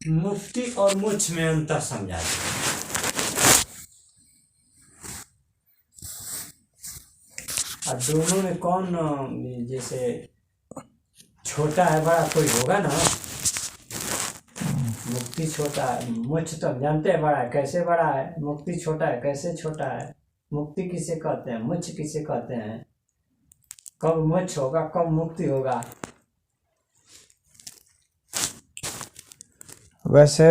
मुक्ति और मोक्ष में अंतर समझा दो। और दोनों में कौन जैसे छोटा है बड़ा कोई होगा ना। मुक्ति छोटा है, मोक्ष तो हम जानते हैं बड़ा है, कैसे बड़ा है। मुक्ति छोटा है, कैसे छोटा है। मुक्ति किसे कहते हैं, मोक्ष किसे कहते हैं, कब मोक्ष होगा कब मुक्ति होगा। वैसे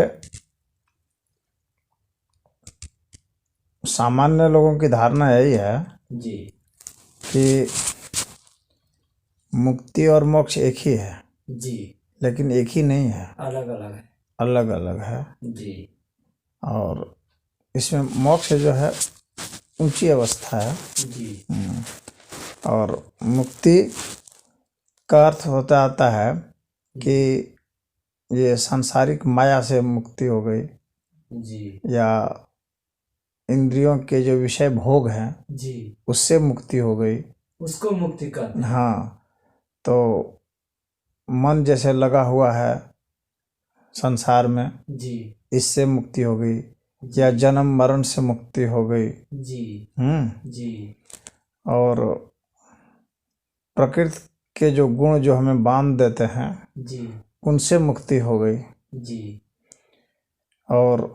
सामान्य लोगों की धारणा यही है जी कि मुक्ति और मोक्ष एक ही है, जी, लेकिन एक ही नहीं है, अलग अलग है। अलग अलग है। जी और इसमें मोक्ष जो है ऊंची अवस्था है जी और मुक्ति का अर्थ होता आता है कि ये सांसारिक माया से मुक्ति हो गई जी या इंद्रियों के जो विषय भोग हैं जी, उससे मुक्ति हो गई। उसको मुक्ति कहते हैं। हाँ, तो मन जैसे लगा हुआ है संसार में, जी इससे मुक्ति हो गई, या जन्म मरण से मुक्ति हो गई। जी जी और प्रकृति के जो गुण जो हमें बांध देते हैं जी उनसे मुक्ति हो गई। जी, और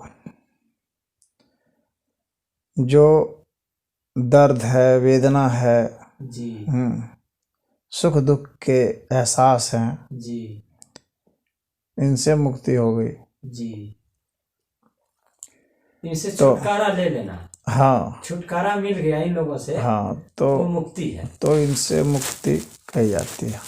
जो दर्द है, वेदना है, जी सुख दुख के एहसास हैं, जी इनसे मुक्ति हो गई। जी, इनसे तो छुटकारा ले लेना। हाँ, छुटकारा मिल गया इन लोगों से, हाँ, वो मुक्ति है। तो इनसे मुक्ति कही जाती है।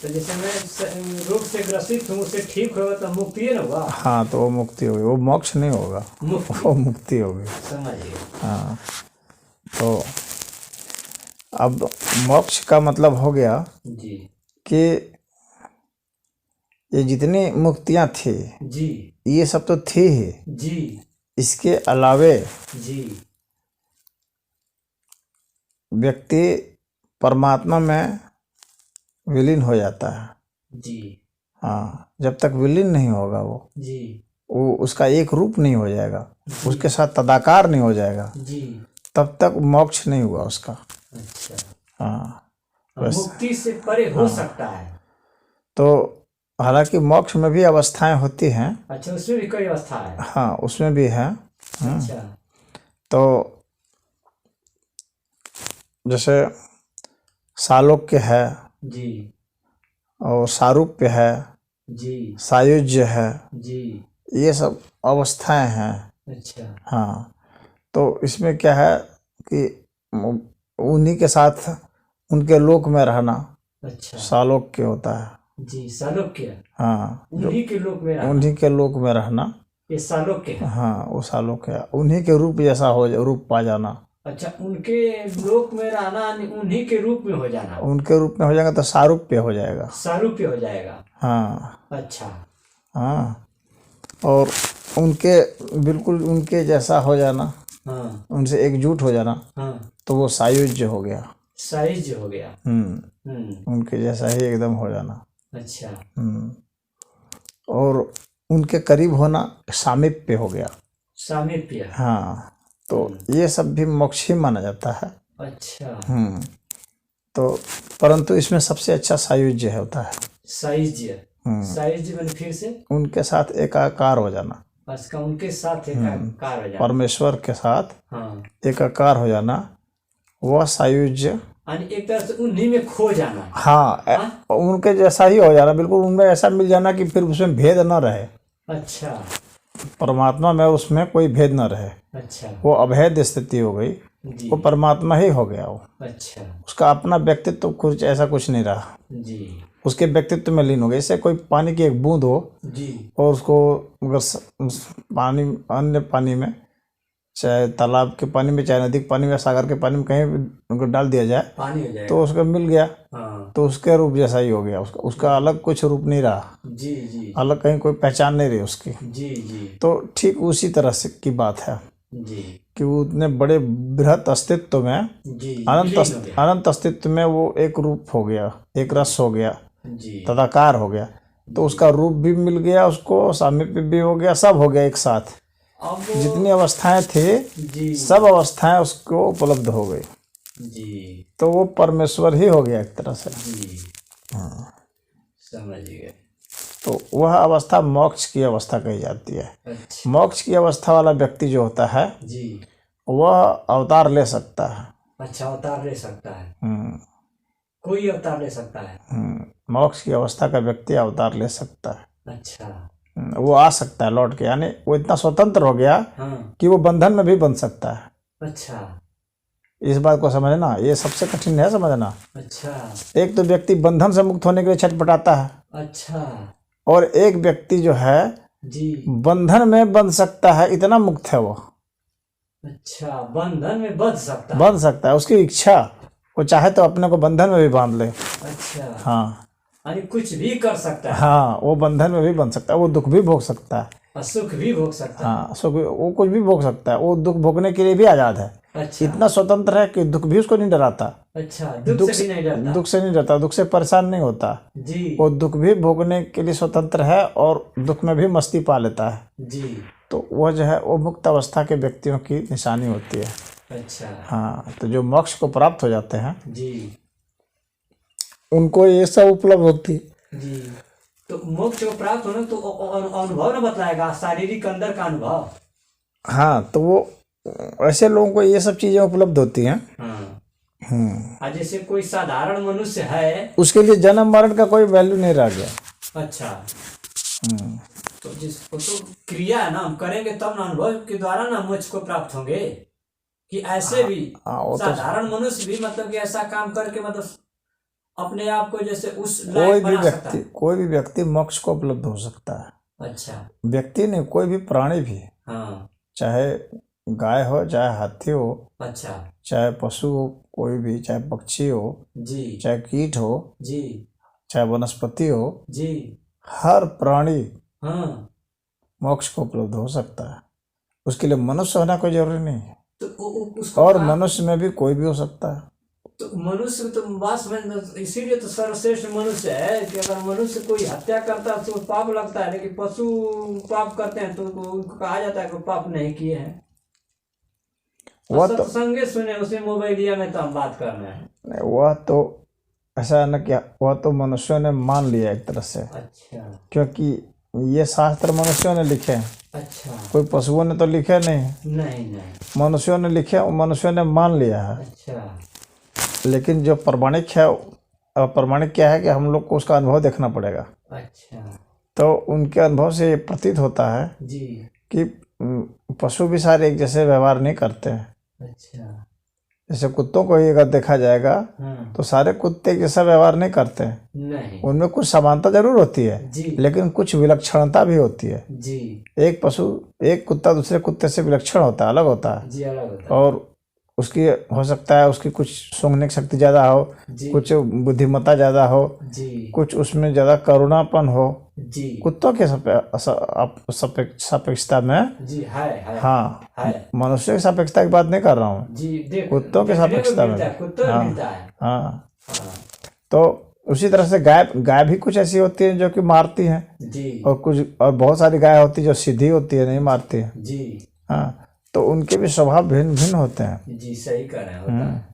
तो जैसे मैं रोग से ग्रसित हूँ, उससे ठीक होगा तो मुक्ति है ना हुआ। हाँ, तो वो मुक्ति होगी, वो मोक्ष नहीं होगा, वो मुक्ति होगी। समझिए। हाँ, तो अब मोक्ष का मतलब हो गया जी कि ये जितनी मुक्तियाँ थी जी ये सब तो थी ही, जी इसके अलावे जी व्यक्ति परमात्मा में विलीन हो जाता है। जी हाँ, जब तक विलीन नहीं होगा जी वो उसका एक रूप नहीं हो जाएगा, उसके साथ तदाकार नहीं हो जाएगा, जी, तब तक मोक्ष नहीं हुआ उसका। अच्छा, हाँ, मुक्ति से परे हो सकता है। तो हालांकि मोक्ष में भी अवस्थाएं होती हैं। अच्छा, उसमें भी कोई अवस्था है। हाँ, उसमें भी है। अच्छा, तो जैसे सालोक्य है जी और सारूप्य है, जी सायुज्य है, जी, ये सब अवस्थाएं हैं। अच्छा, हाँ, तो इसमें क्या है कि उन्हीं के साथ उनके लोक में रहना अच्छा, सालोक्य होता है। जी, सालोक्य। हाँ, उन्हीं के लोक में रहना, उन्हीं के लोक में रहना, ये सालोक्य है। हाँ, वो सालोक्य, उन्हीं के रूप जैसा हो, रूप पा जाना। अच्छा, उनके लोक में रहना उन्हीं के रूप में हो जाना। उनके रूप में हो जाएगा तो सारूप्य हो जाएगा। सारूप्य हो जाएगा। हाँ अच्छा, हाँ, और उनके बिल्कुल उनके जैसा हो जाना, हाँ उनसे एकजुट हो जाना, हाँ, तो वो सायुज्य हो गया। साइज हो गया। उनके जैसा ही एकदम हो जाना। अच्छा, और उनके करीब होना सामीप्य हो गया। सामीप्य। हाँ, तो ये सब भी मोक्ष ही माना जाता है। अच्छा, तो परंतु इसमें सबसे अच्छा सायुज्य होता है। साइज, साइज मैंने फिर से उनके साथ एकाकार हो जाना, उसका उनके साथ एकाकार हो जाना, परमेश्वर के साथ हाँ, एकाकार हो जाना, वह सायुज्य। यानी एक तरह से उन्हीं में खो जाना। हाँ, उनके जैसा ही हो जाना, बिल्कुल उनमें ऐसा मिल जाना कि फिर उसमें भेद न रहे। अच्छा, परमात्मा में उसमें कोई भेद न रहे। अच्छा, वो अभेद स्थिति हो गई, जी, वो परमात्मा ही हो गया। वो अच्छा, उसका अपना व्यक्तित्व तो कुछ ऐसा कुछ नहीं रहा, जी उसके व्यक्तित्व में लीन हो गया। जैसे कोई पानी की एक बूंद हो जी, और उसको अगर पानी, अन्य पानी में, चाहे तालाब के पानी में, चाहे नदी के पानी में, सागर के पानी में, कहीं भी उनको डाल दिया जाए पानी हो जाएगा। तो उसका मिल गया, हाँ, तो उसके रूप जैसा ही हो गया। उसका अलग कुछ रूप नहीं रहा, जी जी, अलग कहीं कोई पहचान नहीं रही उसकी। जी जी, तो ठीक उसी तरह से की बात है जी कि वो उतने बड़े बृहत अस्तित्व में, जी, अनंत अस्तित्व में वो एक रूप हो गया, एक रस हो गया, जी, तदाकार हो गया। तो उसका रूप भी मिल गया, उसको सामीप्य भी हो गया, सब हो गया एक साथ। अब जितनी अवस्थाएं थी जी सब अवस्थाएं उसको उपलब्ध हो गई, जी तो वो परमेश्वर ही हो गया एक तरह से। जी समझ गए। तो वह अवस्था मोक्ष की अवस्था कही जाती है। अच्छा मोक्ष की अवस्था वाला व्यक्ति जो होता है जी, वह अवतार ले सकता है। अच्छा अवतार ले सकता है, हम्म, कोई अवतार ले सकता है। मोक्ष की अवस्था का व्यक्ति अवतार ले सकता है। अच्छा वो आ सकता है लौट के, यानी वो इतना स्वतंत्र हो गया हाँ कि वो बंधन में भी बंध सकता है। अच्छा इस बात को समझना, ये सबसे कठिन है समझना। अच्छा एक तो व्यक्ति बंधन से मुक्त होने के लिए छटपटाता है, अच्छा और एक व्यक्ति जो है जी, बंधन में बंध सकता है, इतना मुक्त है वो, अच्छा बंधन में बंध सकता है। बंध सकता है। उसकी इच्छा, वो चाहे तो अपने को बंधन में भी बांध ले। अच्छा हाँ यानी कुछ भी कर सकता है हाँ, वो बंधन में भी बंध सकता है, वो दुख भी भोग सकता है। और सुख भी भोग सकता है। हाँ, सुख वो कुछ भी भोग सकता है, वो दुख भोगने के लिए भी आजाद है। अच्छा इतना स्वतंत्र है कि दुख भी उसको नहीं डराता, अच्छा दुख से भी नहीं डरता। दुख से नहीं डरता, दुख से परेशान नहीं होता। जी वो दुख भी भोगने के लिए स्वतंत्र है और दुख में भी मस्ती पा लेता है। जी तो वह जो है वो मुक्त अवस्था के व्यक्तियों की निशानी होती है। अच्छा हाँ, तो जो मोक्ष को प्राप्त हो जाते हैं जी उनको ये सब उपलब्ध होती है। जी, तो मोक्ष को प्राप्त होना तो अनुभव न बतलाएगा, शारीरिक अंदर का अनुभव। हाँ, तो वो ऐसे लोगों को ये सब चीजें उपलब्ध होती हैं। हाँ और जैसे कोई साधारण मनुष्य है उसके लिए जन्म मरण का कोई वैल्यू नहीं रह गया। अच्छा तो जिसको तो क्रिया है ना, हम करेंगे तब ना अनुभव के द्वारा ना मोक्ष को प्राप्त होंगे। कि ऐसे भी वो तो साधारण मनुष्य भी मतलब कि ऐसा काम करके मतलब अपने आप को जैसे उस कोई लायक भी बना सकता व्यक्ति, है। कोई भी व्यक्ति मोक्ष को उपलब्ध हो सकता है। अच्छा व्यक्ति नहीं, कोई भी प्राणी भी, हाँ चाहे गाय हो, चाहे हाथी हो, अच्छा चाहे पशु हो, कोई भी, चाहे पक्षी हो, जी चाहे कीट हो, जी चाहे वनस्पति हो, जी हर प्राणी हाँ, मोक्ष को उपलब्ध हो सकता है। उसके लिए मनुष्य होना कोई जरूरी नहीं है, तो उसको और मनुष्य में भी कोई भी हो सकता है। तो मनुष्य तो वास्तव में इसीलिए तो सर्वश्रेष्ठ मनुष्य है कि अगर मनुष्य कोई हत्या करता है तो पाप लगता है, लेकिन पशु पाप करते हैं तो उनको कहा जाता है कि पाप नहीं किए हैं। वह तो सत्संगे सुने उसी मोबाइलिया में तो हम बात कर रहे हैं। वह तो ऐसा है ना कि वह तो मनुष्यों ने मान लिया एक तरह से, अच्छा क्योंकि ये शास्त्र मनुष्यों ने लिखे हैं, अच्छा कोई पशुओं ने तो लिखे नहीं, नहीं मनुष्यों ने लिखे, मनुष्यों ने मान लिया है। अच्छा लेकिन जो प्रमाणिक है, प्रमाणिक क्या है कि हम लोग को उसका अनुभव देखना पड़ेगा। अच्छा तो उनके अनुभव से ये प्रतीत होता है जी कि पशु भी सारे एक जैसे व्यवहार नहीं करते हैं। अच्छा जैसे कुत्तों को ही अगर देखा जाएगा हाँ तो सारे कुत्ते एक जैसा व्यवहार नहीं करते हैं, नहीं उनमें कुछ समानता जरूर होती है, जी लेकिन कुछ विलक्षणता भी होती है। जी एक पशु, एक कुत्ता दूसरे कुत्ते से विलक्षण होता है, अलग होता है, जी अलग होता है। और उसकी हो सकता है उसकी कुछ सूंघने की शक्ति ज़्यादा हो, जी कुछ बुद्धिमत्ता ज़्यादा हो, जी कुछ उसमें ज़्यादा करुणापन हो। जी कुत्तों के सापेक्षता में, जी है हाँ, है मनुष्य की सापेक्षता की बात नहीं कर रहा हूँ, जी देख कुत्तों के देखने को सापेक्षता मिलता में। है, कुत्तों में हाँ मिलता है। हाँ, हाँ तो उसी तरह से गाय, गाय भी कुछ ऐसी होती है जो कि मारती हैं, जी और बहुत सारी गाय होती है जो सीधी होती है, नहीं मारती है। जी हाँ, तो उनके भी स्वभाव भिन्न भिन्न होते हैं। जी सही कह रहे हैं, होता है।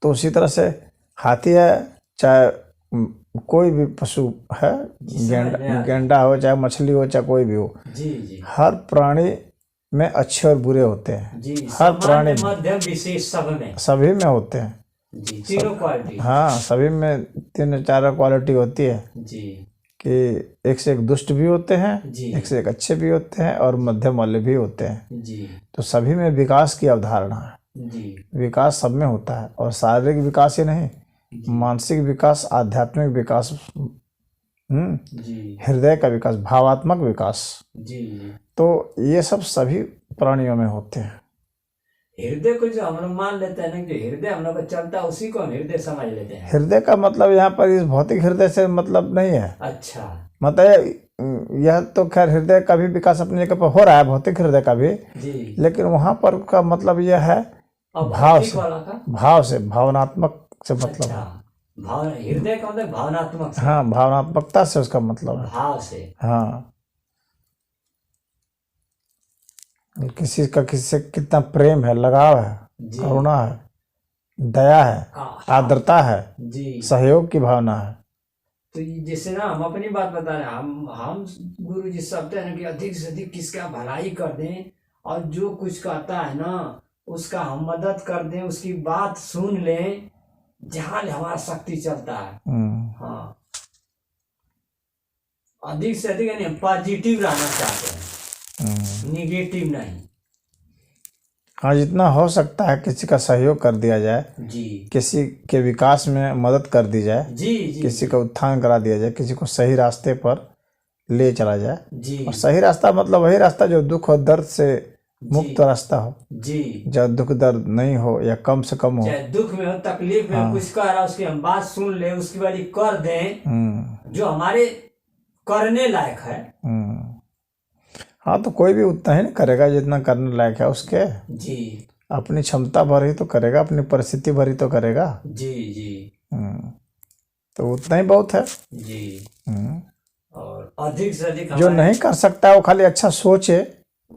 तो उसी तरह से हाथी है, चाहे कोई भी पशु है, गेंडा हो, चाहे मछली हो, चाहे कोई भी हो, जी जी हर प्राणी में अच्छे और बुरे होते हैं। जी हर प्राणी सामान्य मध्यम विशेष सब में सभी में होते हैं। जी तीनों क्वालिटी हाँ, सभी में 3-4 क्वालिटी होती है जी कि एक से एक दुष्ट भी होते हैं, जी एक से एक अच्छे भी होते हैं, और मध्यम वाले भी होते हैं। जी तो सभी में विकास की अवधारणा है, जी विकास सब में होता है, और शारीरिक विकास ही नहीं, मानसिक विकास, आध्यात्मिक विकास, जी हृदय का विकास, भावात्मक विकास, जी जी तो ये सब सभी प्राणियों में होते हैं। हृदय को जो हम लोग मान लेते हैं ना, जो हृदय हम लोग का चलता है उसी को हम हृदय समझ लेते हैं। हृदय का मतलब यहाँ पर इस भौतिक हृदय से मतलब नहीं है। अच्छा मतलब यह तो खैर हृदय का भी विकास अपनी जगह पर हो रहा है, भौतिक हृदय का भी, जी लेकिन वहाँ पर का मतलब यह है अब भाव भौतिक से, वाला का भाव से, भावनात्मक से मतलब है। अच्छा भाव हृदय का मतलब भावनात्मक से, हाँ, भावनात्मकता से उसका मतलब है। भाव से। हाँ, किसी का किसी से कितना प्रेम है, लगाव है, जी करुणा है, दया है, हाँ, आर्द्रता है, जी। सहयोग की भावना है। तो जैसे ना हम अपनी बात बता रहे हैं, हम गुरु जी सब हैं कि अधिक से अधिक किसका भलाई कर दें, और जो कुछ कहता है ना उसका हम मदद कर दें, उसकी बात सुन लें, जहाँ हमारा शक्ति चलता है। हाँ, अधिक से अधिक यानी पॉजिटिव रहना चाहते हैं, निगेटिव नहीं। हाँ, जितना हो सकता है किसी का सहयोग कर दिया जाए, जी किसी के विकास में मदद कर दी जाए, जी जी किसी का उत्थान करा दिया जाए, किसी को सही रास्ते पर ले चला जाए। जी और सही रास्ता मतलब वही रास्ता जो दुख और दर्द से मुक्त रास्ता हो, जी। जब दुख दर्द नहीं हो या कम से कम हो। चाहे दुख में हो, तकलीफ में हो, कुछ कह रहा उसकी हम बात सुन ले, उसकी वाली कर दें जो हमारे करने लायक है। हाँ, तो कोई भी उतना ही नहीं करेगा जितना करने लायक है उसके। जी अपनी क्षमता भर ही तो करेगा, अपनी परिस्थिति भर ही तो करेगा। जी जी। तो उतना ही बहुत है। जी। और अधिक से अधिक जो नहीं कर सकता है वो खाली अच्छा सोचे,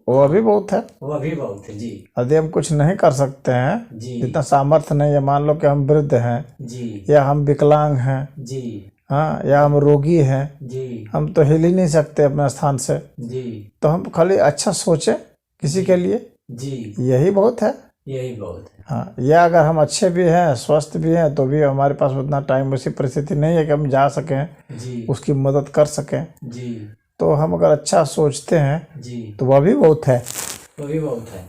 वो भी बहुत है। वह भी बहुत है। जी यदि हम कुछ नहीं कर सकते हैं, जी जितना सामर्थ्य नहीं है, मान लो कि हम वृद्ध हैं जी या हम विकलांग हैं, जी हाँ, या हम रोगी हैं, जी हम तो हिल ही नहीं सकते अपने स्थान से, जी। तो हम खाली अच्छा सोचें किसी के लिए, जी यही बहुत है। यही बहुत है। हाँ, या अगर हम अच्छे भी हैं, स्वस्थ भी हैं, तो भी हमारे पास उतना टाइम, वैसी परिस्थिति नहीं है कि हम जा सकें, जी उसकी मदद कर सकें, जी तो हम अगर अच्छा सोचते हैं जी तो वह भी बहुत है। वो भी बहुत है।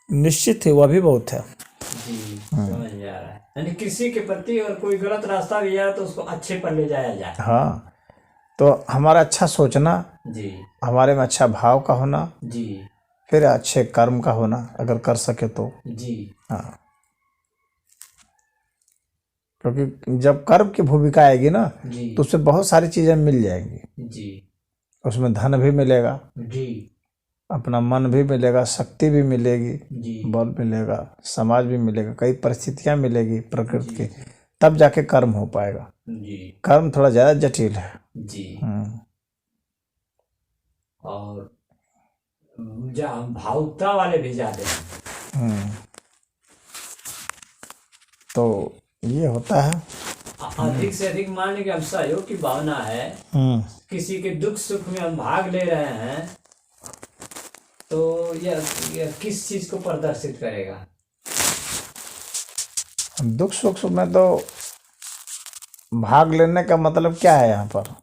निश्चित ही वह भी बहुत है। जी समझ में आ रहा है। यानी किसी के प्रति अगर कोई गलत रास्ता भी जाए तो उसको अच्छे पर ले जाया जाए। हाँ, तो हमारा अच्छा सोचना, जी हमारे में अच्छा भाव का होना, जी फिर अच्छे कर्म का होना अगर कर सके तो। जी हाँ, क्योंकि जब कर्म की भूमिका आएगी ना, जी तो उसमें बहुत सारी चीज़ें मिल जाएंगी। जी उसमें धन भी मिलेगा, जी अपना मन भी मिलेगा, शक्ति भी मिलेगी, जी बल मिलेगा, समाज भी मिलेगा, कई परिस्थितियाँ मिलेगी प्रकृति की, तब जाके कर्म हो पाएगा। जी कर्म थोड़ा ज़्यादा जटिल है। जी। और भावुकता वाले भी जाते हैं। तो ये होता है। अधिक से अधिक मान लीजिए हम सहयोग की भावना है, किसी के दुख सुख में हम भाग ले रहे हैं, तो यह किस चीज को प्रदर्शित करेगा? दुख सुख में तो भाग लेने का मतलब क्या है? यहाँ पर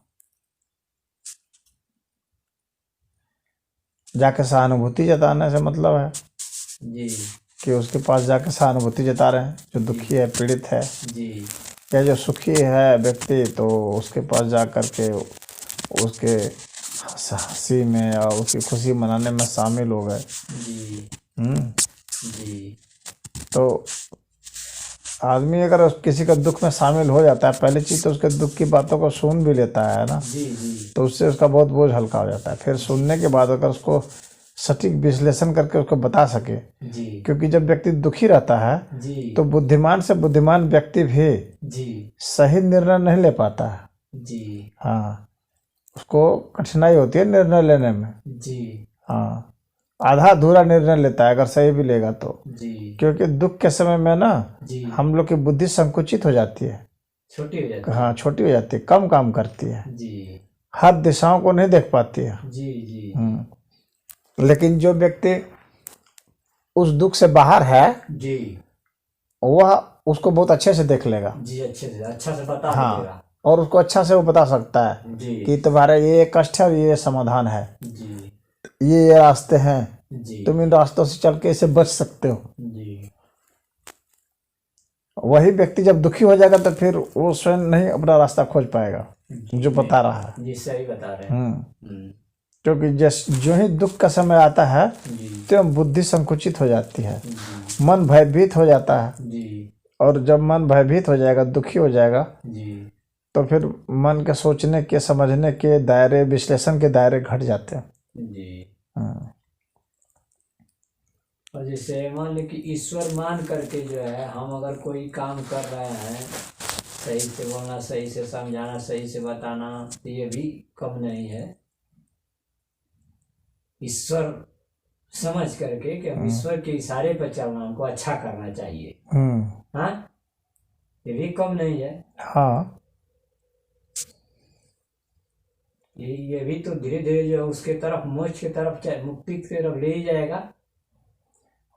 जाके सहानुभूति जताने से मतलब है जी कि उसके पास जाके सहानुभूति जता रहे हैं, जो दुखी है, पीड़ित है, जी, या जो सुखी है व्यक्ति, तो उसके पास जा कर के उसके हंसी में या उसकी खुशी मनाने में शामिल हो गए। जी जी। तो आदमी अगर किसी का दुख में शामिल हो जाता है, पहली चीज़ तो उसके दुख की बातों को सुन भी लेता है ना, जी जी, तो उससे उसका बहुत बोझ हल्का हो जाता है। फिर सुनने के बाद अगर उसको सटीक विश्लेषण करके उसको बता सके, जी क्योंकि जब व्यक्ति दुखी रहता है जी, तो बुद्धिमान से बुद्धिमान व्यक्ति भी जी सही निर्णय नहीं ले पाता है। जी, हाँ, उसको कठिनाई होती है निर्णय लेने में। जी हाँ, आधा अधूरा निर्णय लेता है अगर सही भी लेगा तो, जी, क्योंकि दुख के समय में ना जी, हम लोग की बुद्धि संकुचित हो जाती है, छोटी हो जाती है। हाँ, छोटी हो जाती है, कम काम करती है, जी हर दिशाओं को नहीं देख पाती है। जी जी, लेकिन जो व्यक्ति उस दुख से बाहर है, जी वह उसको बहुत अच्छे से देख लेगा। जी, अच्छा से बता हाँ, देगा। और उसको अच्छा से वो बता सकता है जी कि तुम्हारा ये कष्ट है और ये समाधान है, जी ये रास्ते हैं, जी, तुम इन रास्तों से चल के इससे बच सकते हो। जी वही व्यक्ति जब दुखी हो जाएगा तो फिर वो स्वयं नहीं अपना रास्ता खोज पाएगा जो बता रहा है। जी, सही बता रहे हैं। क्योंकि जो ही दुख का समय आता है जी तो बुद्धि संकुचित हो जाती है, जी, मन भयभीत हो जाता है, जी और जब मन भयभीत हो जाएगा, दुखी हो जाएगा, जी, तो फिर मन के सोचने के, समझने के दायरे, विश्लेषण के दायरे घट जाते हैं। जी। और जैसे मान लो कि ईश्वर मान करके जो है हम अगर कोई काम कर रहे हैं, सही से बोलना, सही से समझाना, सही से बताना, तो ये भी कम नहीं है। ईश्वर समझ करके कि हम ईश्वर के इशारे पर चलना, हमको अच्छा करना चाहिए। हाँ, ये भी कम नहीं है। हाँ, ये भी तो धीरे धीरे जो है उसके तरफ, मोक्ष की तरफ, मुक्ति की तरफ ले ही जाएगा।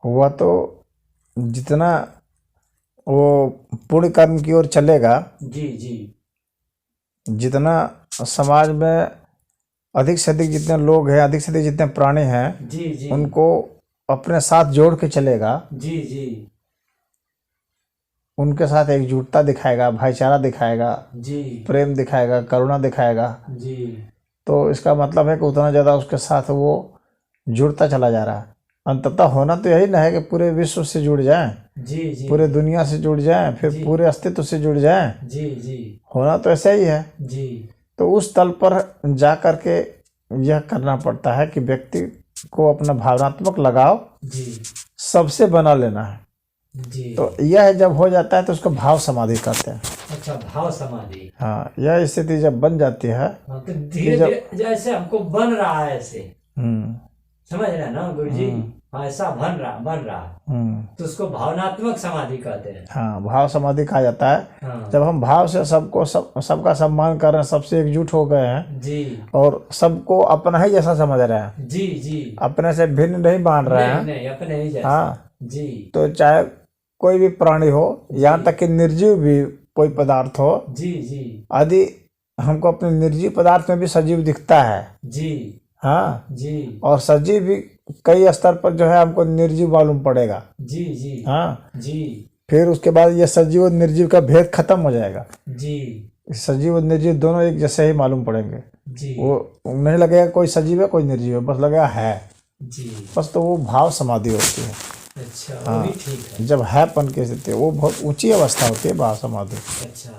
वह तो जितना वो पुण्य कर्म की ओर चलेगा, जी जी जितना समाज में अधिक से अधिक जितने लोग हैं, अधिक से अधिक जितने प्राणी हैं, जी जी उनको अपने साथ जोड़ के चलेगा, जी जी उनके साथ एकजुटता दिखाएगा, भाईचारा दिखाएगा, जी प्रेम दिखाएगा, करुणा दिखाएगा, जी तो इसका मतलब है कि उतना ज़्यादा उसके साथ वो जुड़ता चला जा रहा है। अंततः होना तो यही ना है कि पूरे विश्व से जुड़ जाएं, जी जी पूरे दुनिया से जुड़ जाएं, फिर जी। पूरे अस्तित्व से जुड़ जाएं। जी जी होना तो ऐसा ही है। जी तो उस तल पर जा कर के यह करना पड़ता है कि व्यक्ति को अपना भावनात्मक लगाव जी सबसे बना लेना है। जी। तो यह जब हो जाता है तो उसको भाव समाधि कहते हैं। अच्छा, भाव समाधि। हाँ, यह स्थिति जब बन जाती है, हाँ, तो धीरे धीरे जैसे हमको बन रहा है ऐसे, समझ रहे हैं ना गुरु जी? हाँ, ऐसा बन रहा तो उसको भावनात्मक समाधि कहते हैं। हाँ, भाव समाधि कहा जाता है। हाँ। जब हम भाव से सबका सम्मान कर रहे हैं, सबसे एकजुट हो गए हैं जी और सबको अपना ही जैसा समझ रहे हैं, जी जी, अपने से भिन्न नहीं मान रहे हैं। नहीं अपने ही जैसा। हाँ, जी तो चाहे कोई भी प्राणी हो, यहाँ तक कि निर्जीव भी कोई पदार्थ हो, जी जी यदि हमको अपने निर्जीव पदार्थ में भी सजीव दिखता है, जी हाँ, जी और सजीव भी कई स्तर पर जो है हमको निर्जीव मालूम पड़ेगा, जी जी हाँ, जी फिर उसके बाद ये सजीव और निर्जीव का भेद खत्म हो जाएगा। जी सजीव और निर्जीव दोनों एक जैसे ही मालूम पड़ेंगे। जी वो नहीं लगेगा कोई सजीव है कोई निर्जीव है, बस लगेगा है जी। बस। तो वो भाव समाधि होती है। अच्छा, वो भी ठीक है। जब है पन की स्थिति, वो बहुत ऊंची अवस्था होती है भाव समाधि। अच्छा।